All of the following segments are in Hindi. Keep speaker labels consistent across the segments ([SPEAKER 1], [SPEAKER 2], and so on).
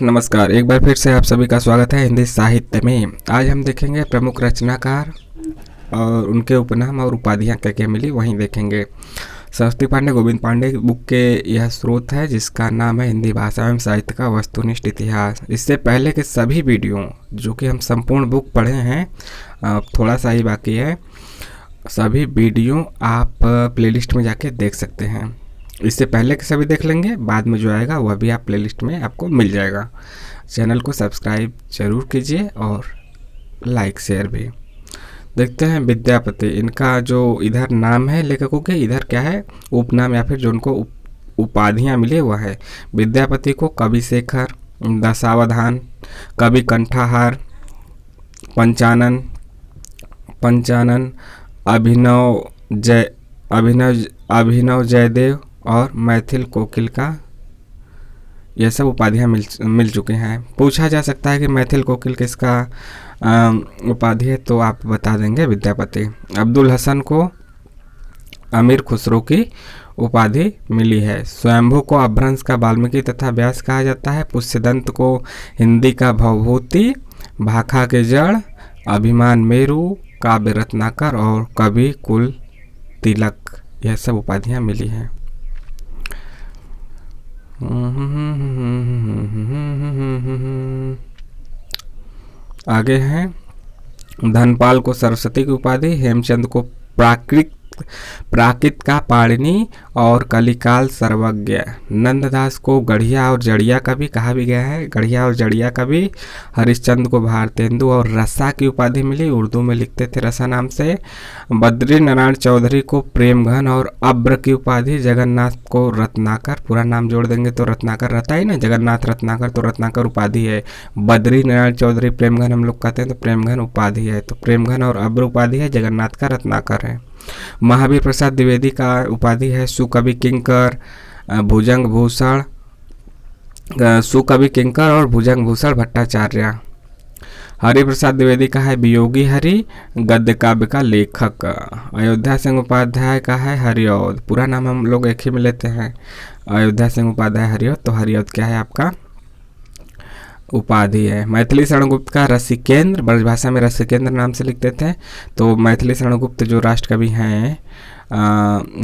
[SPEAKER 1] नमस्कार, एक बार फिर से आप सभी का स्वागत है हिंदी साहित्य में। आज हम देखेंगे प्रमुख रचनाकार और उनके उपनाम और उपाधियाँ क्या क्या मिली वहीं देखेंगे। सरस्वती पांडे गोविंद पांडे बुक के यह स्रोत है जिसका नाम है हिंदी भाषा एवं साहित्य का वस्तुनिष्ठ इतिहास। इससे पहले के सभी वीडियो जो कि हम संपूर्ण बुक पढ़े हैं, थोड़ा सा ही बाकी है, सभी वीडियो आप प्लेलिस्ट में जाके देख सकते हैं। इससे पहले के सभी देख लेंगे, बाद में जो आएगा वह भी आप प्लेलिस्ट में आपको मिल जाएगा। चैनल को सब्सक्राइब जरूर कीजिए और लाइक शेयर भी। देखते हैं विद्यापति, इनका जो इधर नाम है लेखकों के, इधर क्या है उपनाम या फिर जो उनको उपाधियाँ मिली वह है। विद्यापति को कवि शेखर, दशावधान, कवि कंठाहार, पंचानन, अभिनव जयदेव और मैथिल कोकिल का, यह सब उपाधियाँ मिल चुके हैं। पूछा जा सकता है कि मैथिल कोकिल किसका उपाधि है, तो आप बता देंगे विद्यापति। अब्दुल हसन को अमीर खुसरो की उपाधि मिली है। स्वयंभू को अपभ्रंश का वाल्मीकि तथा व्यास कहा जाता है। पुष्यदंत को हिंदी का भवभूति, भाखा के जड़, अभिमान मेरु, काव्य रत्नाकर और कवि कुल तिलक, यह सब उपाधियाँ मिली हैं। आगे हैं धनपाल को सरस्वती की उपाधि, हेमचंद को प्राकृत का पाणिनि और कलिकाल सर्वज्ञ, नंददास को गढ़िया और जड़िया कवि कहा भी गया है, गढ़िया और जड़िया कवि, हरिश्चंद्र को भारतेंदु और रसा की उपाधि मिली, उर्दू में लिखते थे रसा नाम से। बद्री नारायण चौधरी को प्रेमघन और अब्र की उपाधि, जगन्नाथ को रत्नाकर, पूरा नाम जोड़ देंगे तो रत्नाकर रहता ही ना, जगन्नाथ रत्नाकर, तो रत्नाकर उपाधि है। बद्री नारायण चौधरी प्रेमघन हम लोग कहते हैं तो प्रेमघन उपाधि है, तो प्रेमघन और अब्र उपाधि है, जगन्नाथ का रत्नाकर है। महावीर प्रसाद द्विवेदी का उपाधि है सुकवि किंकर, भुजंग भूषण, सुकवि किंकर और भुजंग भूषण भट्टाचार्य। हरि प्रसाद द्विवेदी का है वियोगी हरि, गद्य काव्य का लेखक। अयोध्या सिंह उपाध्याय का है हरिऔध, पूरा नाम हम लोग एक ही में लेते हैं, अयोध्या सिंह उपाध्याय हरिऔध, तो हरिऔध क्या है आपका उपाधि है। मैथिली शरण गुप्त का रसिकेंद्र, ब्रजभाषा में रसिकेंद्र नाम से लिखते थे, तो मैथिली शरण गुप्त जो राष्ट्र कवि हैं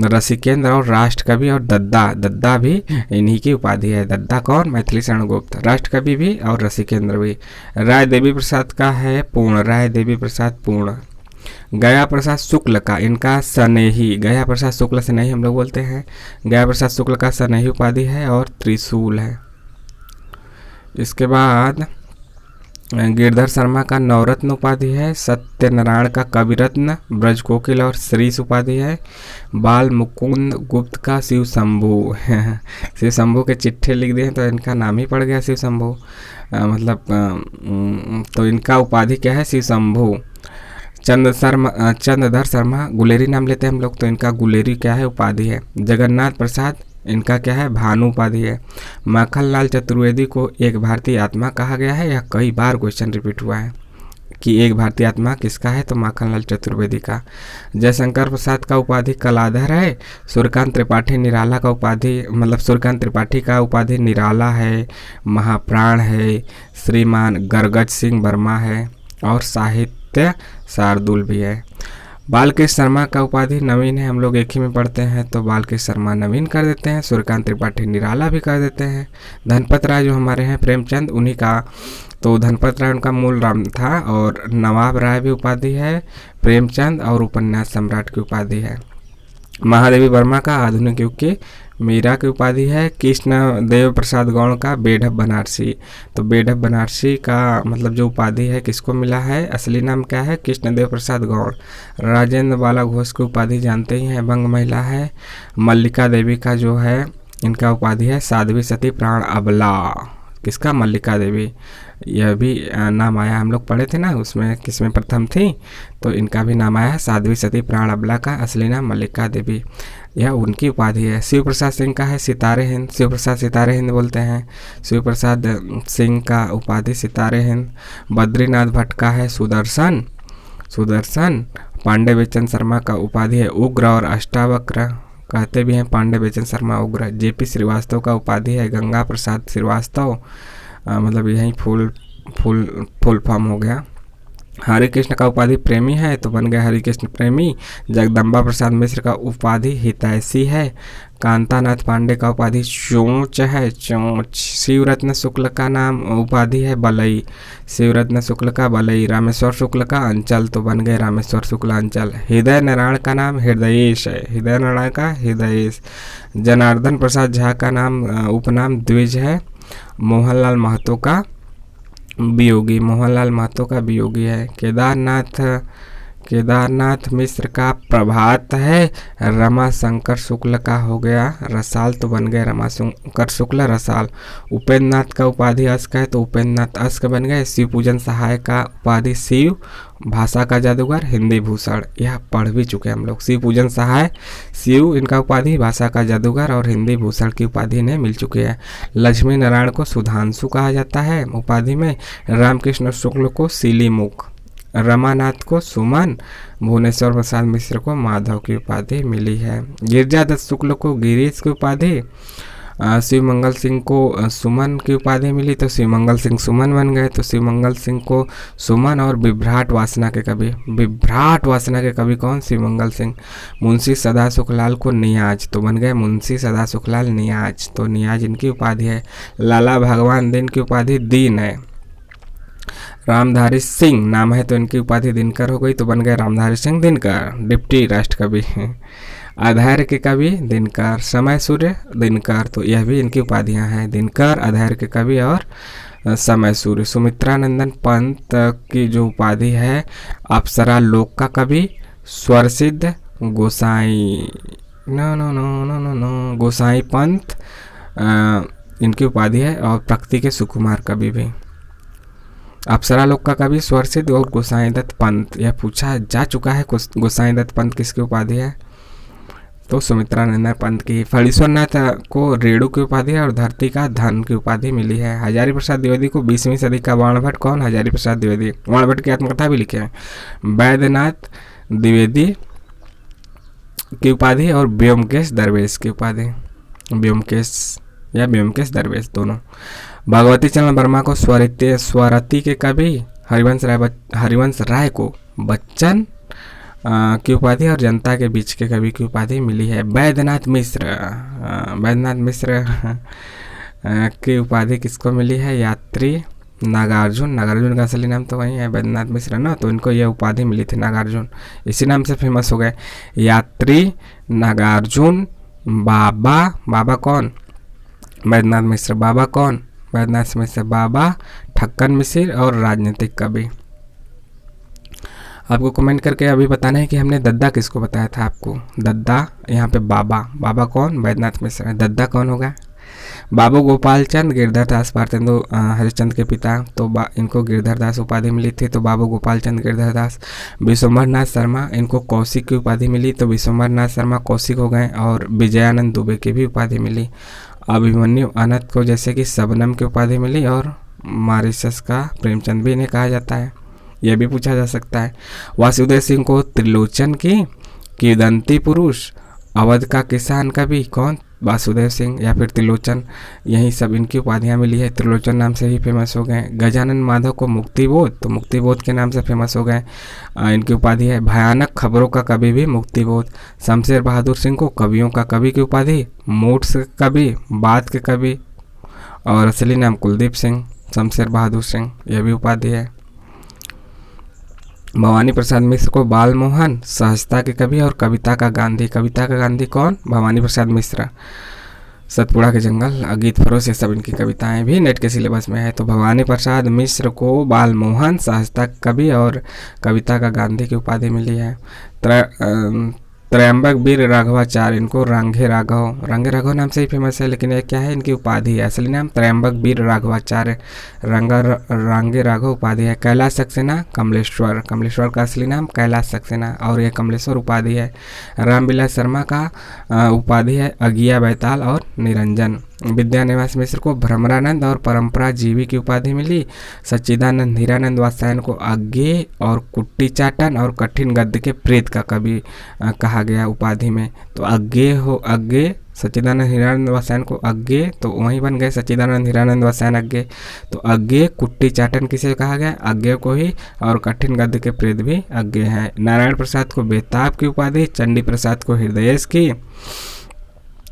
[SPEAKER 1] रसिकेंद्र, और राष्ट्र कवि और दद्दा भी इन्हीं की उपाधि है। दद्दा कौन? मैथिली शरण गुप्त, राष्ट्र कवि भी और रसिकेंद्र भी। राय देवी प्रसाद का है पूर्ण, राय देवी प्रसाद पूर्ण। गया प्रसाद शुक्ल का, इनका सनेही, गया प्रसाद शुक्ल सनेही हम लोग बोलते हैं, गया प्रसाद शुक्ल का सनेही उपाधि है और त्रिशूल है। इसके बाद गिरधर शर्मा का नवरत्न उपाधि है, सत्यनारायण का कविरत्न, ब्रज कोकिल और श्रीश उपाधि है। बाल मुकुंद गुप्त का शिव शंभू शिव शंभू के चिट्ठे लिख दिए तो इनका नाम ही पड़ गया शिव शंभू, तो इनका उपाधि क्या है शिव शंभू। चंद्रधर शर्मा गुलेरी नाम लेते हैं हम लोग, तो इनका गुलेरी क्या है उपाधि है। जगन्नाथ प्रसाद, इनका क्या है भानु उपाधि है। माखनलाल चतुर्वेदी को एक भारतीय आत्मा कहा गया है, यह कई बार क्वेश्चन रिपीट हुआ है कि एक भारतीय आत्मा किसका है, तो माखनलाल चतुर्वेदी का। जयशंकर प्रसाद का उपाधि कलाधर है। सूर्यकांत त्रिपाठी निराला का उपाधि, मतलब सूर्यकांत त्रिपाठी का उपाधि निराला है, महाप्राण है, श्रीमान गरगज सिंह वर्मा है और साहित्य शार्दुल भी है। बालकृष्ण शर्मा का उपाधि नवीन है, हम लोग एक ही में पढ़ते हैं तो बालकृष्ण शर्मा नवीन कर देते हैं, सूर्यकांत त्रिपाठी निराला भी कर देते हैं। धनपत राय जो हमारे हैं प्रेमचंद, उन्हीं का, तो धनपत राय उनका मूल नाम था, और नवाब राय भी उपाधि है, प्रेमचंद और उपन्यास सम्राट की उपाधि है। महादेवी वर्मा का आधुनिक युग की मीरा की उपाधि है। कृष्ण देव प्रसाद गौड़ का बेढप बनारसी, तो बेढप बनारसी का मतलब जो उपाधि है किसको मिला है, असली नाम क्या है कृष्ण देव प्रसाद गौड़। राजेंद्र बाला घोष की उपाधि जानते ही हैं, बंग महिला है। मल्लिका देवी का जो है इनका उपाधि है साध्वी सती प्राण अबला, किसका मल्लिका देवी, यह भी नाम आया, हम लोग पढ़े थे ना उसमें किसमें प्रथम थी, तो इनका भी नाम आया है साध्वी सती प्राण अबला का असली नाम मल्लिका देवी, यह उनकी उपाधि है। शिव प्रसाद सिंह का है सितारे हिंद, शिव प्रसाद सितारे हिंद बोलते हैं, शिव प्रसाद सिंह का उपाधि सितारे हिंद। बद्रीनाथ भट्ट का है सुदर्शन, पांडे बेचन शर्मा का उपाधि है उग्र और अष्टावक्र, कहते भी हैं पांडे बेचन शर्मा उग्र। जेपी श्रीवास्तव का उपाधि है गंगा प्रसाद श्रीवास्तव। मतलब यही फुल फुल फॉर्म हो गया। हरे कृष्ण का उपाधि प्रेमी है तो बन गया हरि कृष्ण प्रेमी। जगदम्बा प्रसाद मिश्र का उपाधि हितैषी है। कांतानाथ पांडे का उपाधि चोंच है, चोंच। शिवरत्न शुक्ल का नाम उपाधि है बलई, शिवरत्न शुक्ल का बलई। रामेश्वर शुक्ल का अंचल तो बन गए रामेश्वर शुक्ल अंचल। हृदय नारायण का नाम हृदयेश है, हृदय नारायण का हृदयेश। जनार्दन प्रसाद झा का नाम उपनाम द्विज है। मोहनलाल महतो का वियोगी, मोहनलाल महतो का वियोगी है। केदारनाथ मिश्र का प्रभात है। रमाशंकर शुक्ल का हो गया रसाल तो बन गए रमाशंकर शुक्ल रसाल। उपेंद्र नाथ का उपाधि अस्क है तो उपेंद्र नाथ अस्क बन गए। शिव पूजन सहाय का उपाधि शिव, भाषा का जादूगर हिंदी भूषण, यह पढ़ भी चुके हम लोग। शिव पूजन सहाय शिव इनका उपाधि, भाषा का जादूगर और हिंदी भूषण की उपाधि इन्हें मिल चुकी है। लक्ष्मी नारायण को सुधांशु कहा जाता है उपाधि में। रामकृष्ण शुक्ल को सीलीमुख, रमानाथ को सुमन, भुवनेश्वर प्रसाद मिश्र को माधव की उपाधि मिली है। गिरिजादत्त शुक्ल को गिरीश की उपाधि, शिवमंगल सिंह को सुमन की उपाधि मिली तो शिवमंगल सिंह सुमन बन गए। तो शिवमंगल सिंह को सुमन। और विभ्राट वासना के कवि कौन? शिवमंगल सिंह। मुंशी सदा सुखलाल को नियाज तो बन गए मुंशी सदा सुखलाल नियाज, तो नियाज इनकी उपाधि है। लाला भगवान दिन की उपाधि दीन है। रामधारी सिंह नाम है तो इनकी उपाधि दिनकर हो गई तो बन गए रामधारी सिंह दिनकर, डिप्टी राष्ट्र कवि। अधैर्य के कवि दिनकर, समय सूर्य दिनकर, तो यह भी इनकी उपाधियां हैं, दिनकर, अधैर्य के कवि और समय सूर्य। सुमित्रानंदन पंत की जो उपाधि है अप्सरा लोक का कवि, स्वरसिद्ध गोसाई, नो गोसाई पंत इनकी उपाधि है। और प्रकृति के सुकुमार कवि भी। अप्सरा लोक का कवि स्वरसिद्ध और गोसाई दत्त पंत, यह पूछा जा चुका है। गोसाई दत्त पंत किसकी उपाधि है? तो सुमित्रानंदन पंत की। फणीश्वर नाथ को रेणु की उपाधि है और धरती का धन की उपाधि मिली है। हजारी प्रसाद द्विवेदी को 20वीं सदी का बाणभट्ट कौन? हजारी प्रसाद द्विवेदी, बाणभट्ट की आत्मकथा भी लिखे हैं। वैद्यनाथ द्विवेदी की उपाधि और व्योमकेश दरवेश की उपाधि, व्योमकेश या व्योमकेश दरवेश दोनों। भगवती चरण वर्मा को स्वरती के कवि, हरिवंश राय को बच्चन की उपाधि और जनता के बीच के कवि की उपाधि मिली है। वैद्यनाथ मिश्र की उपाधि किसको मिली है? यात्री नागार्जुन का असली नाम तो वही है वैद्यनाथ मिश्र ना, तो इनको यह उपाधि मिली थी नागार्जुन, इसी नाम से फेमस हो गए। यात्री, नागार्जुन, बाबा कौन? वैद्यनाथ मिश्र। बाबा कौन? वैद्यनाथ मिश्र बाबा, ठक्कन मिश्र और राजनीतिक कवि। आपको कमेंट करके अभी बताना है कि हमने दद्दा किसको बताया था आपको। दद्दा यहाँ पे बाबा कौन? वैद्यनाथ मिश्र। दद्दा कौन होगा? बाबू गोपाल चंद गिरधर दास भारतेंदु हरिश्चंद्र के पिता, तो इनको गिरधर दास उपाधि मिली थी, तो बाबू गोपाल चंद गिरधर दास। विश्वम्भर नाथ शर्मा, इनको कौशिक की उपाधि मिली, तो विश्वम्भर नाथ शर्मा कौशिक हो गए। और विजयानंद दुबे की भी उपाधि मिली। अभिमन्यु अनंत को जैसे कि शबनम की उपाधि मिली और मॉरिशस का प्रेमचंद भी इन्हें कहा जाता है, यह भी पूछा जा सकता है। वासुदेव सिंह को त्रिलोचन की, किदंती पुरुष, अवध का किसान कवि कौन? वासुदेव सिंह या फिर त्रिलोचन, यही सब इनकी उपाधियां मिली है, त्रिलोचन नाम से ही फेमस हो गए। गजानन माधव को मुक्तिबोध, तो मुक्तिबोध के नाम से फेमस हो गए, इनकी उपाधि है। भयानक खबरों का कवि भी मुक्तिबोध। शमशेर बहादुर सिंह को कवियों का कवि की उपाधि, मूड्स के कवि, बात के कवि और असली नाम कुलदीप सिंह, शमशेर बहादुर सिंह, यह भी उपाधि है। भवानी प्रसाद मिश्र को बाल मोहन, सहजता के कवि और कविता का गांधी कौन? भवानी प्रसाद मिश्र। सतपुड़ा के जंगल, गीत फरोश, ये सब इनकी कविताएं भी नेट के सिलेबस में है। तो भवानी प्रसाद मिश्र को बाल मोहन, सहजता कवि और कविता का गांधी की उपाधि मिली है। त्रयंबक वीर राघवाचार्य, इनको रंगे राघव नाम से ही फेमस है, लेकिन ये क्या है? इनकी उपाधि है, असली नाम त्रयंबक वीर राघवाचार्य, रंगे राघव उपाधि है। कैलाश सक्सेना कमलेश्वर का असली नाम कैलाश सक्सेना और ये कमलेश्वर उपाधि है। रामविलास शर्मा का उपाधि है अगिया बैताल और निरंजन। विद्यानिवास मिश्र को भ्रमरानंद और परंपरा जीवी की उपाधि मिली। सच्चिदानंद हीरानंद वात्स्यायन को अज्ञे और कुट्टी चाटन और कठिन गद्य के प्रेत का कवि कहा गया उपाधि में। तो अज्ञे सच्चिदानंद हीरानंद व सेन को अज्ञे, तो वहीं बन गए सच्चिदानंद हीरानंद व सेन अज्ञे। तो अज्ञे कुट्टी चाटन किसे कहा गया, अज्ञे को ही, और कठिन गद्य के प्रेत भी अज्ञे हैं। नारायण प्रसाद को बेताब की उपाधि, चंडी प्रसाद को हृदयेश की,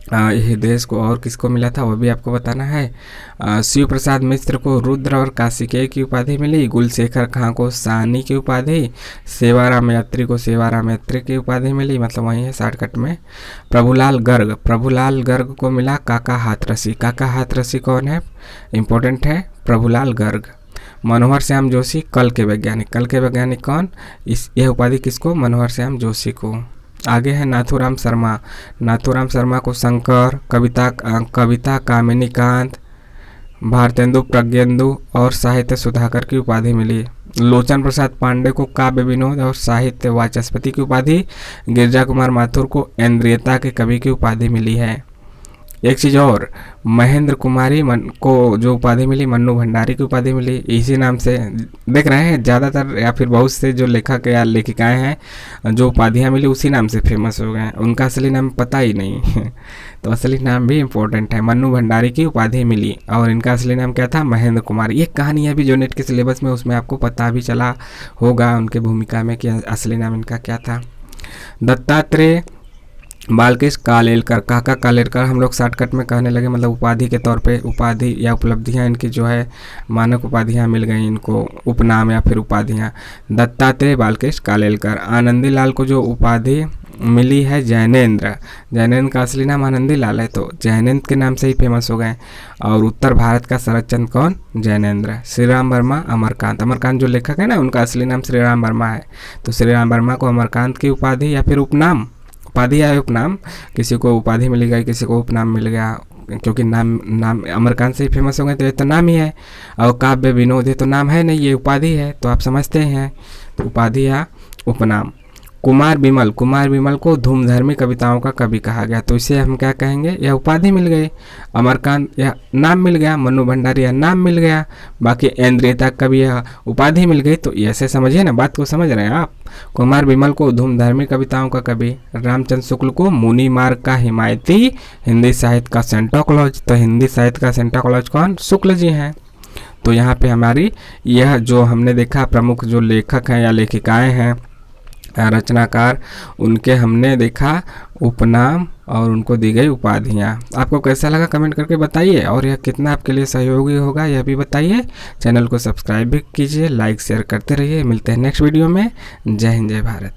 [SPEAKER 1] हृदयेश को और किसको मिला था वो भी आपको बताना है। शिव प्रसाद मिश्र को रुद्र और काशिकेय की उपाधि मिली। गुलशेखर खां को साहनी की उपाधि, सेवाराम यात्री को सेवाराम यात्री की उपाधि मिली, मतलब वही है शॉर्टकट में। प्रभुलाल गर्ग को मिला काका हाथरसी। काका हाथरसी कौन है, इंपॉर्टेंट है, प्रभुलाल गर्ग। मनोहर श्याम जोशी कल के वैज्ञानिक कौन, यह उपाधि किसको, मनोहर श्याम जोशी को। आगे है नाथूराम शर्मा को शंकर, कविता कामिनीकांत, भारतेंदु प्रज्ञेंदु और साहित्य सुधाकर की उपाधि मिली। लोचन प्रसाद पांडे को काव्य विनोद और साहित्य वाचस्पति की उपाधि, गिरिजा कुमार माथुर को इंद्रियता के कवि की उपाधि मिली है। एक चीज़ और, महेंद्र कुमारी को जो उपाधि मिली, मन्नू भंडारी की उपाधि मिली, इसी नाम से देख रहे हैं ज़्यादातर या फिर बहुत से जो लेखक या लेखिकाएं हैं जो उपाधियां मिली उसी नाम से फेमस हो गए हैं, उनका असली नाम पता ही नहीं तो असली नाम भी इम्पोर्टेंट है। मन्नू भंडारी की उपाधि मिली और इनका असली नाम क्या था, महेंद्र कुमारी। ये कहानी अभी जो नेट के सिलेबस में उसमें आपको पता भी चला होगा उनके भूमिका में कि असली नाम इनका क्या था। दत्तात्रेय बालकृष्ण कालेलकर, काका कालेलकर हम लोग शॉर्टकट में कहने लगे, मतलब उपाधि के तौर पे, उपाधि या उपलब्धियां इनकी जो है मानक उपाधियां मिल गई इनको, उपनाम या फिर उपाधियां। दत्तात्रेय बालकृष्ण कालेलकर। आनंदी लाल को जो उपाधि मिली है जैनेन्द्र का असली नाम आनंदी लाल है, तो जैनेन्द्र के नाम से ही फेमस हो गए। और उत्तर भारत का शरद चंद्र कौन, जैनेन्द्र। श्रीराम वर्मा अमरकांत जो लेखक है ना उनका असली नाम श्रीराम वर्मा है, तो श्रीराम वर्मा को अमरकांत की उपाधि या फिर उपनाम, उपाधि या उपनाम, किसी को उपाधि मिल गई किसी को उपनाम मिल गया, क्योंकि नाम अमरकांत से ही फेमस हो गए तो ये तो नाम ही है। और काव्य विनोद ये तो नाम है नहीं, ये उपाधि है, तो आप समझते हैं, तो उपाधि या उपनाम। कुमार विमल को धूमधर्मी कविताओं का कवि कहा गया, तो इसे हम क्या कहेंगे, यह उपाधि मिल गई। अमरकांत यह नाम मिल गया, मन्नू भंडारी यह नाम मिल गया, बाकी इंद्रियता कवि यह उपाधि मिल गई। तो ऐसे समझिए ना, बात को समझ रहे हैं आप। कुमार विमल को धूमधर्मी कविताओं का कवि, रामचंद्र शुक्ल को मुनि मार्ग का हिमायती, हिंदी साहित्य का सेंटा क्लॉज, तो हिंदी साहित्य का सेंटा क्लॉज कौन, शुक्ल जी हैं। तो यहाँ पे हमारी यह जो हमने देखा प्रमुख जो लेखक हैं या लेखिकाएँ हैं रचनाकार, उनके हमने देखा उपनाम और उनको दी गई उपाधियाँ। आपको कैसा लगा कमेंट करके बताइए, और यह कितना आपके लिए सहयोगी होगा यह भी बताइए। चैनल को सब्सक्राइब भी कीजिए, लाइक शेयर करते रहिए। मिलते हैं नेक्स्ट वीडियो में। जय हिंद जय भारत।